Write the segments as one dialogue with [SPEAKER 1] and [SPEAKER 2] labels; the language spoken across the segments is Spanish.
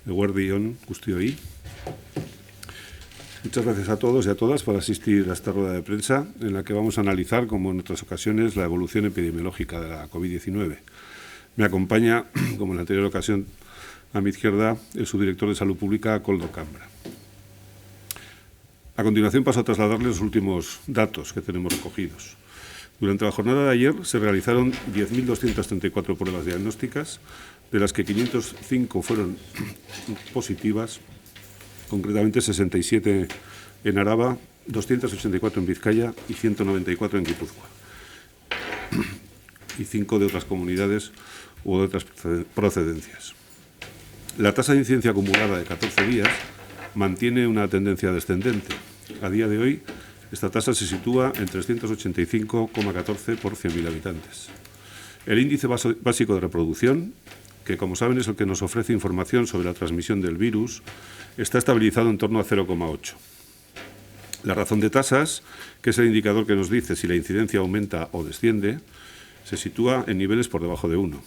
[SPEAKER 1] Eguerdi-on guztioi. Muchas gracias a todos y a todas por asistir a esta rueda de prensa en la que vamos a analizar, como en otras ocasiones, la evolución epidemiológica de la COVID-19. Me acompaña, como en la anterior ocasión, a mi izquierda, el subdirector de Salud Pública, Koldo Cambra. A continuación paso a trasladarles los últimos datos que tenemos recogidos. Durante la jornada de ayer se realizaron 10.234 pruebas diagnósticas, de las que 505 fueron positivas, concretamente 67 en Araba, 284 en Vizcaya y 194 en Guipúzcoa, y 5 de otras comunidades u de otras procedencias. La tasa de incidencia acumulada de 14 días mantiene una tendencia descendente. A día de hoy, esta tasa se sitúa en 385,14 por 100.000 habitantes. El índice básico de reproducción, que como saben es el que nos ofrece información sobre la transmisión del virus, está estabilizado en torno a 0,8. La razón de tasas, que es el indicador que nos dice si la incidencia aumenta o desciende, se sitúa en niveles por debajo de 1.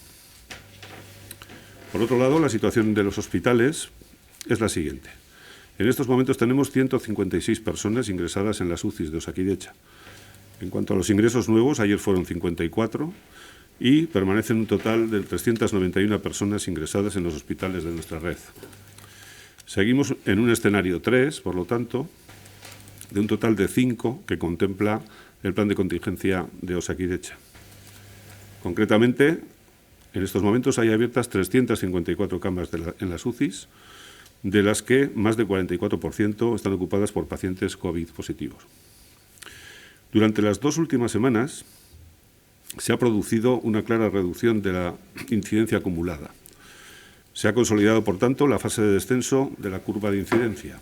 [SPEAKER 1] Por otro lado, la situación de los hospitales es la siguiente. En estos momentos tenemos 156 personas ingresadas en las UCIs de Osakidetza. En cuanto a los ingresos nuevos, ayer fueron 54 y permanecen un total de 391 personas ingresadas en los hospitales de nuestra red. Seguimos en un escenario 3, por lo tanto, de un total de 5 que contempla el plan de contingencia de Osakidetza. Concretamente, en estos momentos hay abiertas 354 camas en las UCIs, de las que más del 44% están ocupadas por pacientes COVID positivos. Durante las 2 últimas semanas se ha producido una clara reducción de la incidencia acumulada. Se ha consolidado, por tanto, la fase de descenso de la curva de incidencia.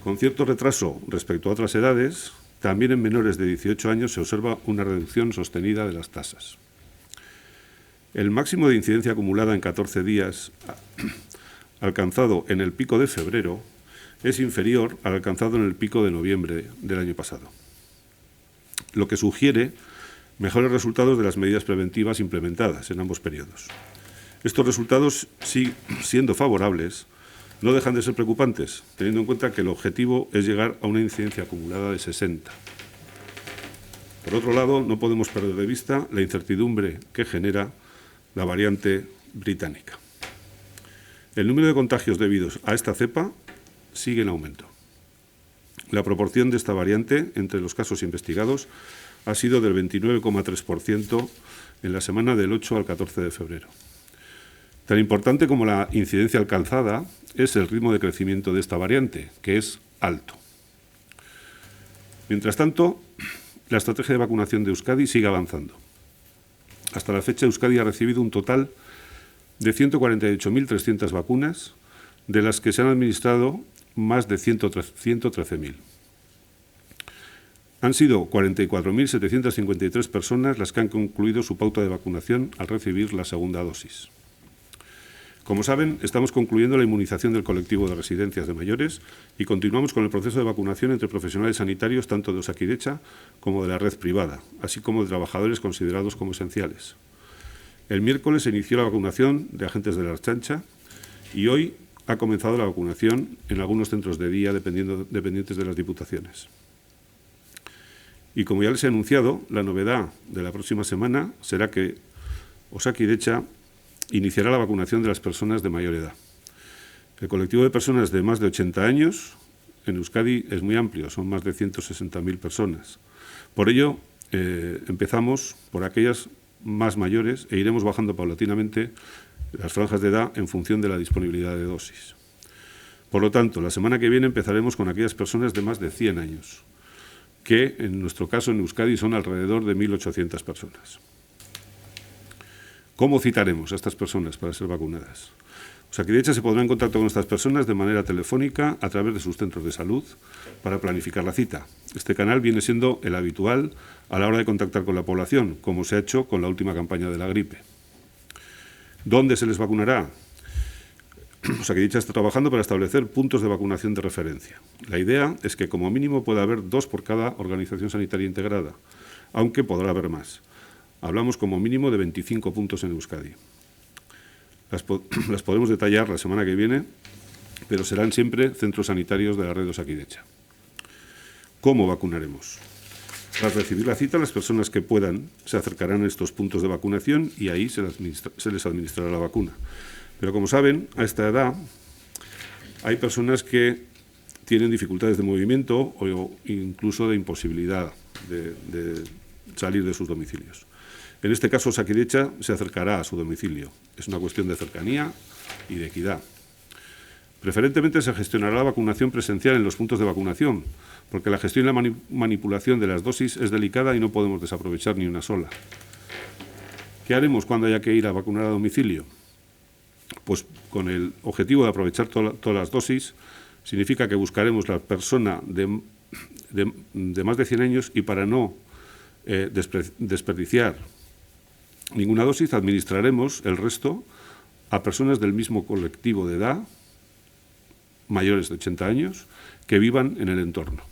[SPEAKER 1] Con cierto retraso respecto a otras edades, también en menores de 18 años se observa una reducción sostenida de las tasas. El máximo de incidencia acumulada en 14 días alcanzado en el pico de febrero es inferior al alcanzado en el pico de noviembre del año pasado, lo que sugiere mejores resultados de las medidas preventivas implementadas en ambos periodos. Estos resultados, siendo favorables, no dejan de ser preocupantes, teniendo en cuenta que el objetivo es llegar a una incidencia acumulada de 60. Por otro lado, no podemos perder de vista la incertidumbre que genera la variante británica. El número de contagios debidos a esta cepa sigue en aumento. La proporción de esta variante entre los casos investigados ha sido del 29,3% en la semana del 8 al 14 de febrero. Tan importante como la incidencia alcanzada es el ritmo de crecimiento de esta variante, que es alto. Mientras tanto, la estrategia de vacunación de Euskadi sigue avanzando. Hasta la fecha, Euskadi ha recibido un total de 148.300 vacunas, de las que se han administrado más de 113.000. Han sido 44.753 personas las que han concluido su pauta de vacunación al recibir la segunda dosis. Como saben, estamos concluyendo la inmunización del colectivo de residencias de mayores y continuamos con el proceso de vacunación entre profesionales sanitarios tanto de Osakidetza como de la red privada, así como de trabajadores considerados como esenciales. El miércoles se inició la vacunación de agentes de la Ertzaintza y hoy ha comenzado la vacunación en algunos centros de día dependientes de las diputaciones. Y como ya les he anunciado, la novedad de la próxima semana será que Osakidetza iniciará la vacunación de las personas de mayor edad. El colectivo de personas de más de 80 años en Euskadi es muy amplio, son más de 160.000 personas. Por ello, empezamos por aquellas más mayores e iremos bajando paulatinamente las franjas de edad en función de la disponibilidad de dosis. Por lo tanto, la semana que viene empezaremos con aquellas personas de más de 100 años, que en nuestro caso en Euskadi son alrededor de 1.800 personas. ¿Cómo citaremos a estas personas para ser vacunadas? Osakidetza se pondrá en contacto con estas personas de manera telefónica a través de sus centros de salud para planificar la cita. Este canal viene siendo el habitual a la hora de contactar con la población, como se ha hecho con la última campaña de la gripe. ¿Dónde se les vacunará? Osakidetza está trabajando para establecer puntos de vacunación de referencia. La idea es que como mínimo pueda haber 2 por cada organización sanitaria integrada, aunque podrá haber más. Hablamos como mínimo de 25 puntos en Euskadi. Las podremos detallar la semana que viene, pero serán siempre centros sanitarios de la red de Osakidetza. ¿Cómo vacunaremos? Tras recibir la cita, las personas que puedan se acercarán a estos puntos de vacunación y ahí se les administrará la vacuna. Pero como saben, a esta edad hay personas que tienen dificultades de movimiento o incluso de imposibilidad de salir de sus domicilios. En este caso, Osakidetza se acercará a su domicilio. Es una cuestión de cercanía y de equidad. Preferentemente se gestionará la vacunación presencial en los puntos de vacunación, porque la gestión y la manipulación de las dosis es delicada y no podemos desaprovechar ni una sola. ¿Qué haremos cuando haya que ir a vacunar a domicilio? Pues con el objetivo de aprovechar todas las dosis, significa que buscaremos la persona de más de 100 años y para no desperdiciar ninguna dosis, administraremos el resto a personas del mismo colectivo de edad, mayores de 80 años, que vivan en el entorno.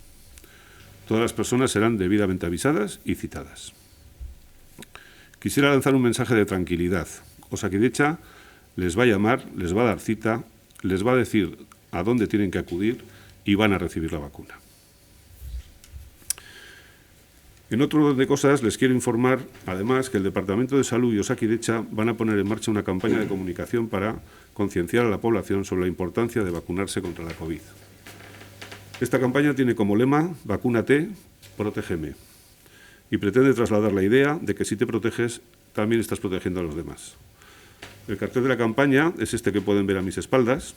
[SPEAKER 1] Todas las personas serán debidamente avisadas y citadas. Quisiera lanzar un mensaje de tranquilidad. Osakidetza les va a llamar, les va a dar cita, les va a decir a dónde tienen que acudir y van a recibir la vacuna. En otro orden de cosas, les quiero informar, además, que el Departamento de Salud y Osakidetza van a poner en marcha una campaña de comunicación para concienciar a la población sobre la importancia de vacunarse contra la COVID. Esta campaña tiene como lema «Vacúnate, protégeme» y pretende trasladar la idea de que si te proteges, también estás protegiendo a los demás. El cartel de la campaña es este que pueden ver a mis espaldas,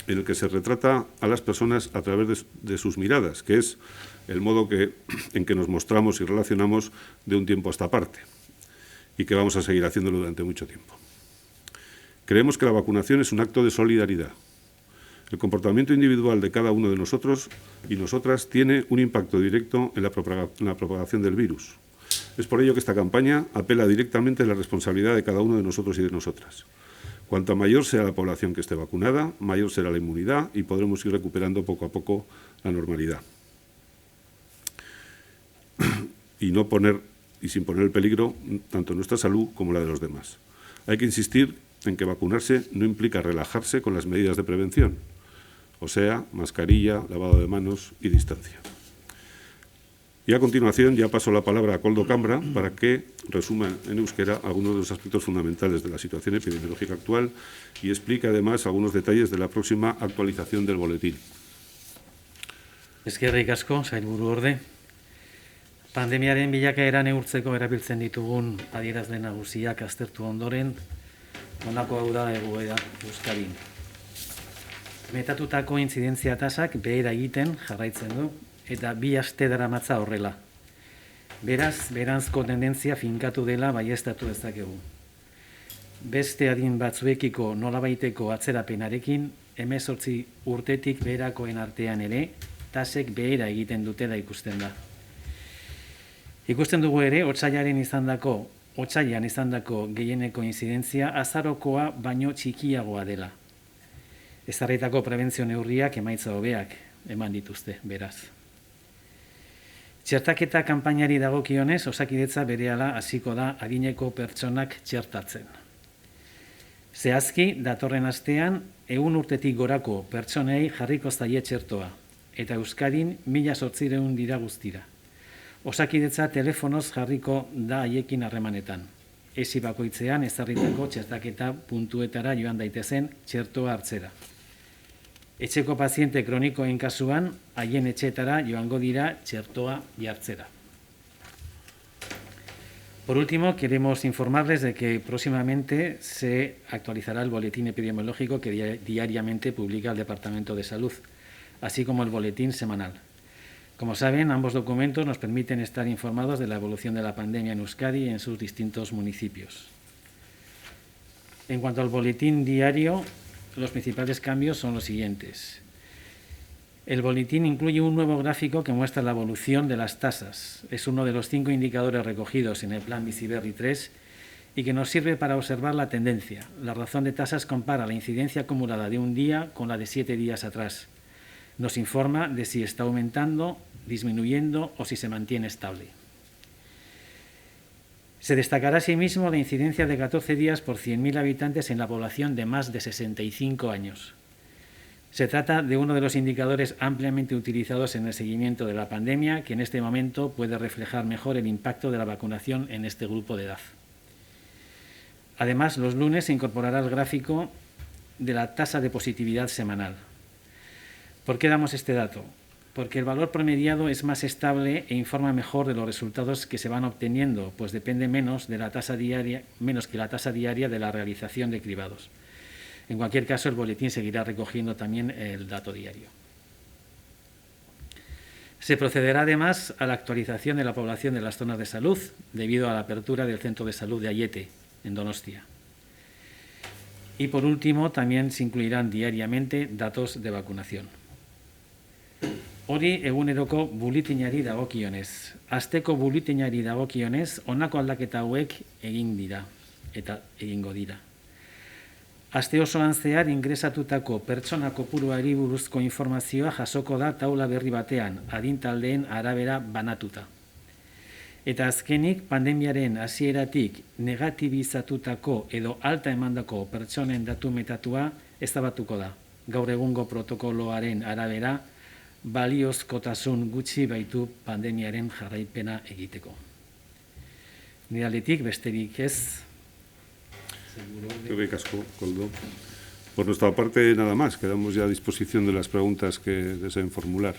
[SPEAKER 1] en el que se retrata a las personas a través de sus miradas, que es el modo en que nos mostramos y relacionamos de un tiempo a esta parte, y que vamos a seguir haciéndolo durante mucho tiempo. Creemos que la vacunación es un acto de solidaridad. El comportamiento individual de cada uno de nosotros y nosotras tiene un impacto directo en la propagación del virus. Es por ello que esta campaña apela directamente a la responsabilidad de cada uno de nosotros y de nosotras. Cuanto mayor sea la población que esté vacunada, mayor será la inmunidad y podremos ir recuperando poco a poco la normalidad. Y sin poner en peligro tanto nuestra salud como la de los demás. Hay que insistir en que vacunarse no implica relajarse con las medidas de prevención, o sea, mascarilla, lavado de manos y distancia. Y a continuación ya paso la palabra a Koldo Cambra para que resuma en euskera algunos de los aspectos fundamentales de la situación epidemiológica actual y explique además algunos detalles de la próxima actualización del boletín.
[SPEAKER 2] Eskerrik asko, sailburuorde. Pandemiaren bilakaera neurtzeko erabiltzen ditugun adierazle nagusiak aztertu ondoren, honako hau da egoera Euskadin. Metatutako intzidentzia tasak behera egiten jarraitzen du, eta 2 aste daramatza horrela. Beraz, beranzko tendentzia finkatu dela baieztatu dezakegu. Beste adin batzuekiko nolabaiteko atzerapenarekin, 18 urtetik beherakoen artean ere, tasek behera egiten dutela ikusten da. Ikusten dugu ere, otsailean izandako gehieneko intzidentzia azarokoa baino txikiagoa dela. Ezarritako prebentzio neurriak emaitza hobeak eman dituzte, beraz. Txertaketa kanpainari dagokionez, Osakidetza berehala hasiko da adineko pertsonak txertatzen. Zehazki, datorren astean, 100 urtetik gorako pertsonei jarriko zaie txertoa, eta Euskadin 1800 dira guztira. Osakidetza telefonoz jarriko da haiekin harremanetan. Esi bakoitzean ezarritako txertaketa puntuetara joan daitezen txertoa hartzera. Etxeko paziente kronikoen kasuan, haien etxeetara joango dira txertoa jartzera. Por último, queremos informarles de que próximamente se actualizará el boletín epidemiológico que diariamente publica el Departamento de Salud, así como el boletín semanal. Como saben, ambos documentos nos permiten estar informados de la evolución de la pandemia en Euskadi y en sus distintos municipios. En cuanto al boletín diario, los principales cambios son los siguientes. El boletín incluye un nuevo gráfico que muestra la evolución de las tasas. Es uno de los 5 indicadores recogidos en el Plan Bizi Berri 3 y que nos sirve para observar la tendencia. La razón de tasas compara la incidencia acumulada de un día con la de 7 días atrás. Nos informa de si está aumentando, disminuyendo o si se mantiene estable. Se destacará asimismo la incidencia de 14 días por 100.000 habitantes en la población de más de 65 años. Se trata de uno de los indicadores ampliamente utilizados en el seguimiento de la pandemia, que en este momento puede reflejar mejor el impacto de la vacunación en este grupo de edad. Además, los lunes se incorporará el gráfico de la tasa de positividad semanal. ¿Por qué damos este dato? Porque el valor promediado es más estable e informa mejor de los resultados que se van obteniendo, pues depende menos que la tasa diaria de la realización de cribados. En cualquier caso, el boletín seguirá recogiendo también el dato diario. Se procederá además a la actualización de la población de las zonas de salud, debido a la apertura del Centro de Salud de Aiete, en Donostia. Y por último, también se incluirán diariamente datos de vacunación. Hori eguneroko buletinari dagokionez. Asteko buletinari dagokionez, honako aldaketa hauek egin dira eta egingo dira. Aste osoan zehar ingresatutako pertsona kopuruari buruzko informazioa jasoko da taula berri batean, adintaldeen arabera banatuta. Eta azkenik, pandemiaren hasieratik negatibizatutako edo alta emandako pertsonen datu metatua ezabatuko da. Gaur egungo protokoloaren arabera, baliozkotasun gutxi baitu pandemiaren jarraipena egiteko. Nire aldetik besterik ez.
[SPEAKER 1] Casco, Koldo. Por nuestra parte, nada más. Quedamos ya a disposición de las preguntas que deseen formular.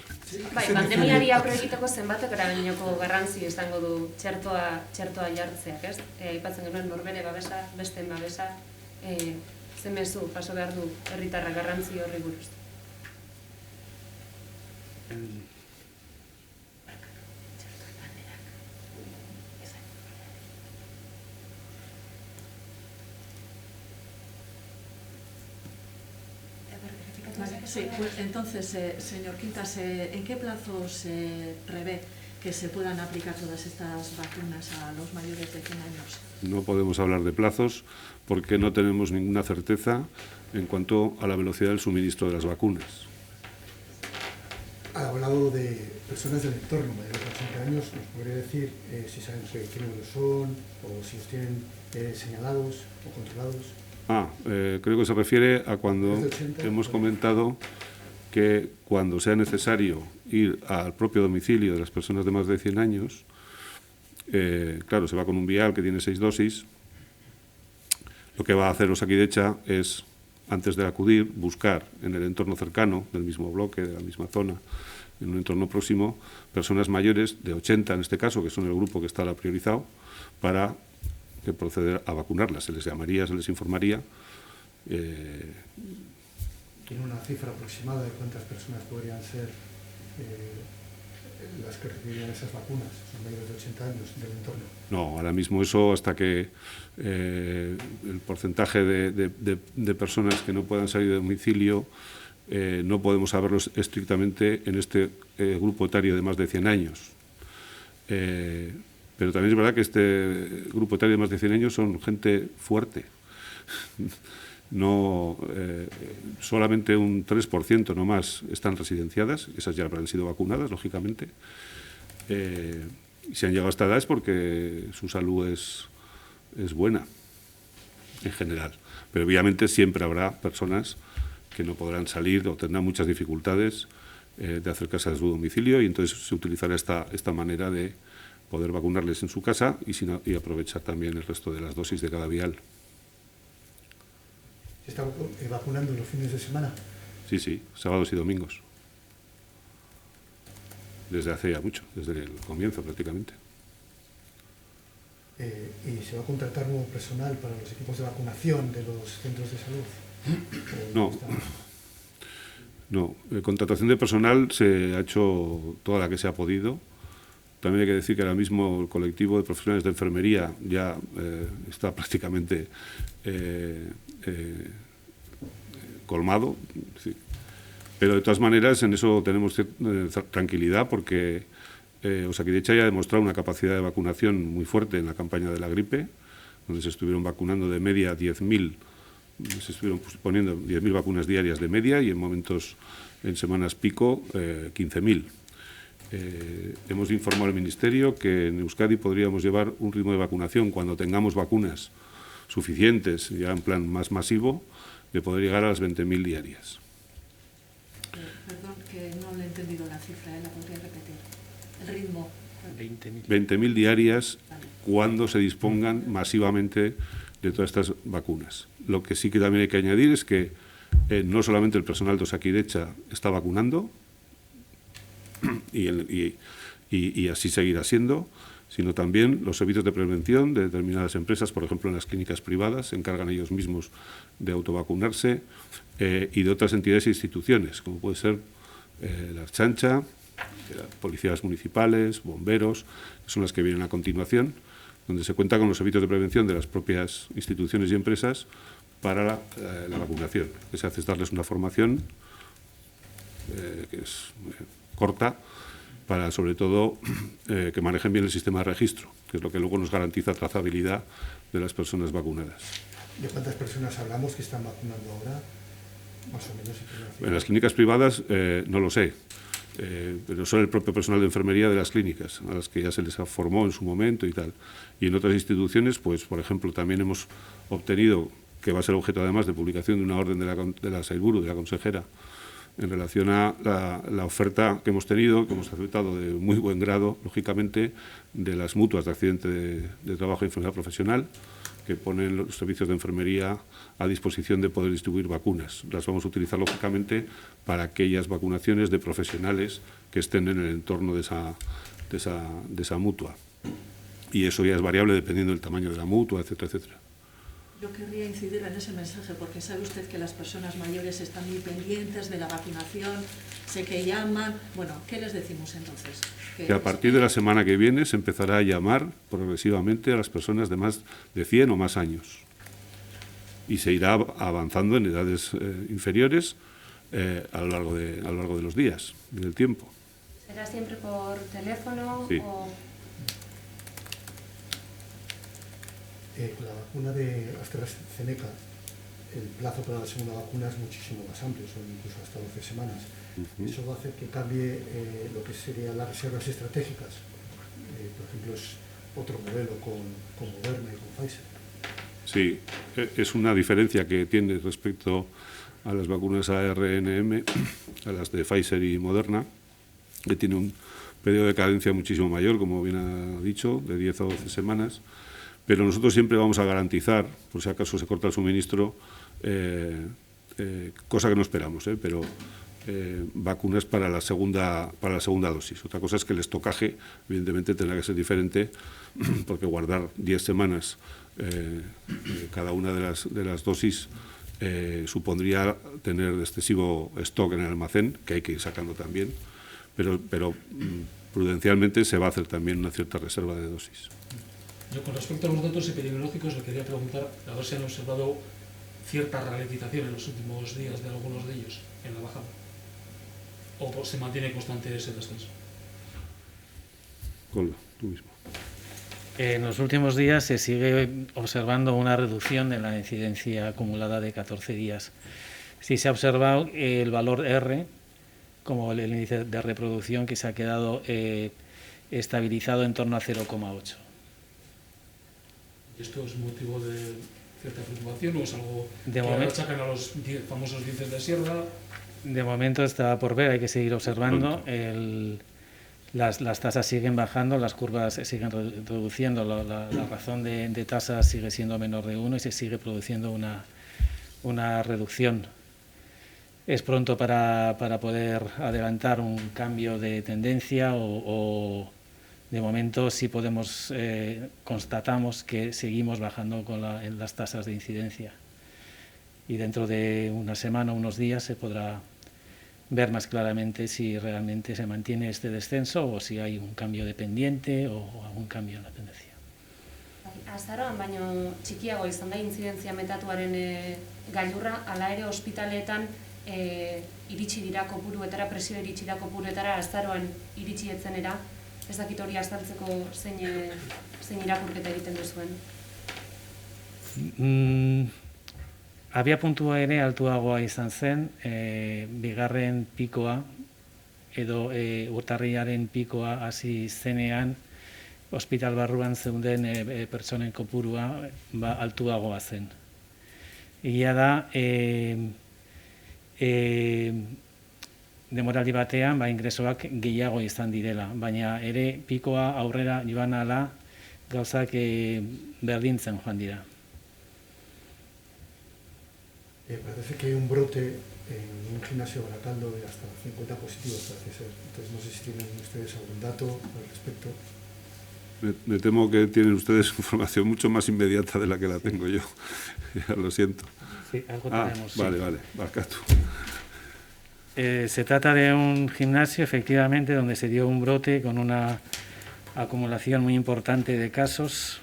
[SPEAKER 3] Bai, pandemiari aurre egiteko zenbatek eragineko garrantzi izango du txertoa jartzeak, ez? Aipatzen genuen norbere babesa, besteen babesa, ze mezu paso behar du herritarra garrantzi horri buruz.
[SPEAKER 4] Sí, pues entonces, señor Quintas, ¿en qué plazo se prevé que se puedan aplicar todas estas vacunas a los mayores de 100 años?
[SPEAKER 1] No podemos hablar de plazos porque no tenemos ninguna certeza en cuanto a la velocidad del suministro de las vacunas.
[SPEAKER 5] Ha hablado de personas del entorno mayores de 80 años. ¿Nos podría decir si saben qué números son o si los tienen señalados o controlados?
[SPEAKER 1] Creo que se refiere a cuando hemos comentado que cuando sea necesario ir al propio domicilio de las personas de más de 100 años, claro, se va con un vial que tiene 6 dosis, lo que va a hacer Osakidetza es, antes de acudir, buscar en el entorno cercano, del mismo bloque, de la misma zona, en un entorno próximo, personas mayores de 80 en este caso, que son el grupo que está priorizado, para que proceder a vacunarlas. Se les llamaría, se les informaría.
[SPEAKER 5] ¿Tiene una cifra aproximada de cuántas personas podrían ser las que recibirían esas vacunas? Son mayores de 80 años del entorno.
[SPEAKER 1] No, ahora mismo eso, hasta que el porcentaje de personas que no puedan salir de domicilio, no podemos saberlo estrictamente en este grupo etario de más de 100 años. Pero también es verdad que este grupo etario de más de 100 años son gente fuerte. No, solamente un 3% no más están residenciadas, esas ya habrán sido vacunadas, lógicamente. Si han llegado a esta edad es porque su salud es buena, en general. Pero obviamente siempre habrá personas que no podrán salir o tendrán muchas dificultades de acercarse a su domicilio, y entonces se utilizará esta manera de poder vacunarles en su casa y aprovechar también el resto de las dosis de cada vial.
[SPEAKER 5] ¿Se está vacunando los fines de semana?
[SPEAKER 1] Sí, sí, sábados y domingos. Desde hace ya mucho, desde el comienzo prácticamente.
[SPEAKER 5] ¿Y se va a contratar nuevo personal para los equipos de vacunación de los centros de salud? No,
[SPEAKER 1] contratación de personal se ha hecho toda la que se ha podido. También hay que decir que ahora mismo el colectivo de profesionales de enfermería ya está prácticamente colmado. Sí. Pero de todas maneras en eso tenemos tranquilidad porque Osakidetza ya ha demostrado una capacidad de vacunación muy fuerte en la campaña de la gripe, donde se estuvieron vacunando de media 10.000, se estuvieron poniendo 10.000 vacunas diarias de media y en momentos, en semanas pico, 15.000. Hemos informado al Ministerio que en Euskadi podríamos llevar un ritmo de vacunación cuando tengamos vacunas suficientes, ya en plan más masivo, de poder llegar a las 20.000 diarias.
[SPEAKER 4] Perdón, que no le he entendido la cifra, ¿la podría repetir? El ritmo.
[SPEAKER 1] 20.000 diarias cuando se dispongan masivamente de todas estas vacunas. Lo que sí que también hay que añadir es que no solamente el personal de Osakidetza está vacunando, y así seguirá siendo, sino también los servicios de prevención de determinadas empresas, por ejemplo en las clínicas privadas, se encargan ellos mismos de autovacunarse, y de otras entidades e instituciones, como puede ser la Ertzaintza, policías municipales, bomberos, que son las que vienen a continuación, donde se cuenta con los servicios de prevención de las propias instituciones y empresas para la vacunación. Lo que se hace es darles una formación que es corta, para sobre todo que manejen bien el sistema de registro, que es lo que luego nos garantiza trazabilidad de las personas vacunadas.
[SPEAKER 5] ¿De cuántas personas hablamos que están vacunando ahora? Más o menos.
[SPEAKER 1] En las clínicas privadas no lo sé, pero son el propio personal de enfermería de las clínicas, a las que ya se les formó en su momento y tal. Y en otras instituciones, pues por ejemplo, también hemos obtenido, que va a ser objeto además de publicación de una orden de la Sailburu, de la consejera, en relación a la oferta que hemos tenido, que hemos aceptado de muy buen grado, lógicamente, de las mutuas de accidente de trabajo y enfermedad profesional, que ponen los servicios de enfermería a disposición de poder distribuir vacunas. Las vamos a utilizar, lógicamente, para aquellas vacunaciones de profesionales que estén en el entorno de esa mutua. Y eso ya es variable dependiendo del tamaño de la mutua, etcétera, etcétera.
[SPEAKER 4] Yo querría incidir en ese mensaje porque sabe usted que las personas mayores están muy pendientes de la vacunación, sé que llaman. Bueno, ¿qué les decimos entonces?
[SPEAKER 1] Que a partir de la semana que viene se empezará a llamar progresivamente a las personas de más de 100 o más años. Y se irá avanzando en edades inferiores a lo largo de los días y del tiempo.
[SPEAKER 3] ¿Será siempre por teléfono?
[SPEAKER 1] Sí.
[SPEAKER 3] O...
[SPEAKER 5] Con la vacuna de AstraZeneca, el plazo para la segunda vacuna es muchísimo más amplio, son incluso hasta 12 semanas. Eso va a hacer que cambie lo que serían las reservas estratégicas. Por ejemplo, es otro modelo con Moderna y con Pfizer.
[SPEAKER 1] Sí, es una diferencia que tiene respecto a las vacunas ARNM, a las de Pfizer y Moderna, que tiene un periodo de cadencia muchísimo mayor, como bien ha dicho, de 10 o 12 semanas. Pero nosotros siempre vamos a garantizar, por si acaso se corta el suministro, cosa que no esperamos, pero vacunas para la segunda dosis. Otra cosa es que el estocaje, evidentemente, tendrá que ser diferente, porque guardar 10 semanas cada una de las dosis supondría tener excesivo stock en el almacén, que hay que ir sacando también, pero prudencialmente se va a hacer también una cierta reserva de dosis.
[SPEAKER 6] Yo, con respecto a los datos epidemiológicos, le quería preguntar a ver si han observado cierta ralentización en los últimos días de algunos de ellos en la bajada, o se mantiene constante ese descenso.
[SPEAKER 1] Coldo, tú mismo.
[SPEAKER 2] En los últimos días se sigue observando una reducción en la incidencia acumulada de 14 días. Sí se ha observado el valor R, como el índice de reproducción, que se ha quedado estabilizado en torno a 0,8.
[SPEAKER 6] ¿Esto es motivo de cierta preocupación o es algo
[SPEAKER 2] que
[SPEAKER 6] achacan a los famosos dientes de sierra?
[SPEAKER 2] De momento está por ver, hay que seguir observando. Las tasas siguen bajando, las curvas se siguen reduciendo, la razón de tasas sigue siendo menor de 1 y se sigue produciendo una reducción. Es pronto para poder adelantar un cambio de tendencia o de momento sí constatamos que seguimos bajando en las tasas de incidencia. Y dentro de una semana, unos días, se podrá ver más claramente si realmente se mantiene este descenso o si hay un cambio de pendiente o algún cambio en la tendencia.
[SPEAKER 3] Azaroan baino txikiago izan da intzidentzia metatuaren gailurra, hala ere ospitaleetan iritsi dira kopuruetara, presio iritsi da kopuruetara, azaroan iritsi etzenera. Ez dakit hori azaltzeko zein irakurketa egiten duzuen.
[SPEAKER 2] Abia puntua ere altuagoa izan zen, bigarren pikoa edo urtarrilaren pikoa hasi zenean, ospital barruan zeuden pertsonen kopurua altuagoa zen. Egia da, demoraldi batean ingresoak gehiago izan direla, baina ere pikoa aurrera joan ala gauzak berdintzen joan dira.
[SPEAKER 5] Parece que hay un brote en un gimnasio de Baracaldo de hasta 50 positivos, parece ser. Entonces no sé si tienen ustedes algún dato al respecto.
[SPEAKER 1] Me temo que tienen ustedes información mucho más inmediata de la que la tengo yo. Ya lo siento.
[SPEAKER 2] Sí, algo tenemos.
[SPEAKER 1] Vale, Barkatu.
[SPEAKER 2] Se trata de un gimnasio, efectivamente, donde se dio un brote con una acumulación muy importante de casos.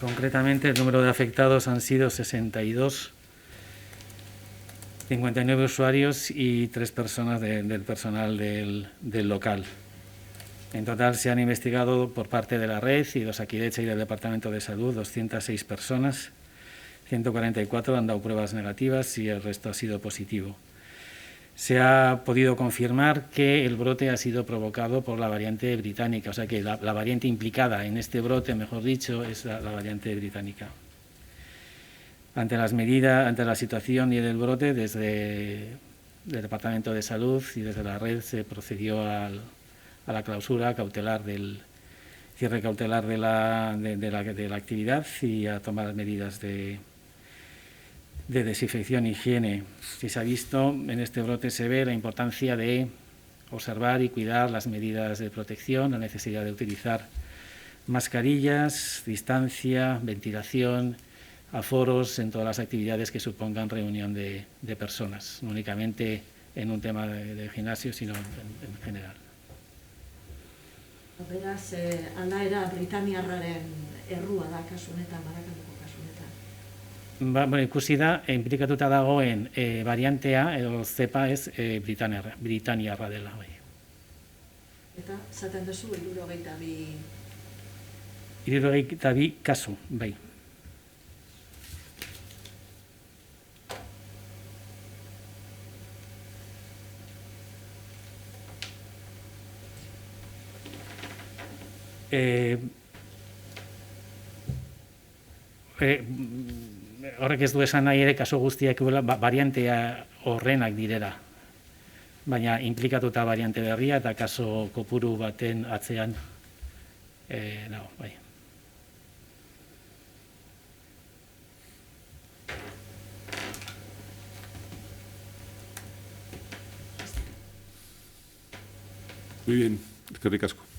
[SPEAKER 2] Concretamente, el número de afectados han sido 62, 59 usuarios y 3 personas del personal del local. En total se han investigado por parte de la red y de Osakidetza y del Departamento de Salud 206 personas, 144 han dado pruebas negativas y el resto ha sido positivo. Se ha podido confirmar que el brote ha sido provocado por la variante británica, o sea que la variante implicada en este brote, mejor dicho, es la variante británica. Ante la situación y el brote, desde el Departamento de Salud y desde la red se procedió a la clausura cautelar del cierre cautelar de la actividad y a tomar medidas de desinfección e higiene. Si se ha visto, en este brote se ve la importancia de observar y cuidar las medidas de protección, la necesidad de utilizar mascarillas, distancia, ventilación, aforos en todas las actividades que supongan reunión de personas, no únicamente en un tema de gimnasio, sino en general.
[SPEAKER 4] Beraz, aldaera britaniarraren errua da kasu honetan, Barakaldoko kasu honetan.
[SPEAKER 2] Ikusi da, inplikatuta dagoen variantea, edo zepa ez britaniarra dela.
[SPEAKER 4] Eta, zaten duzu, 72...
[SPEAKER 2] 72 kasu, bai. Horrek ez du esan nahi ere kasu guztiak variantea horrenak direla, baina inplikatuta variante berria eta kasu kopuru baten atzean nago, bai.
[SPEAKER 1] Muy bien, eskerrik asko.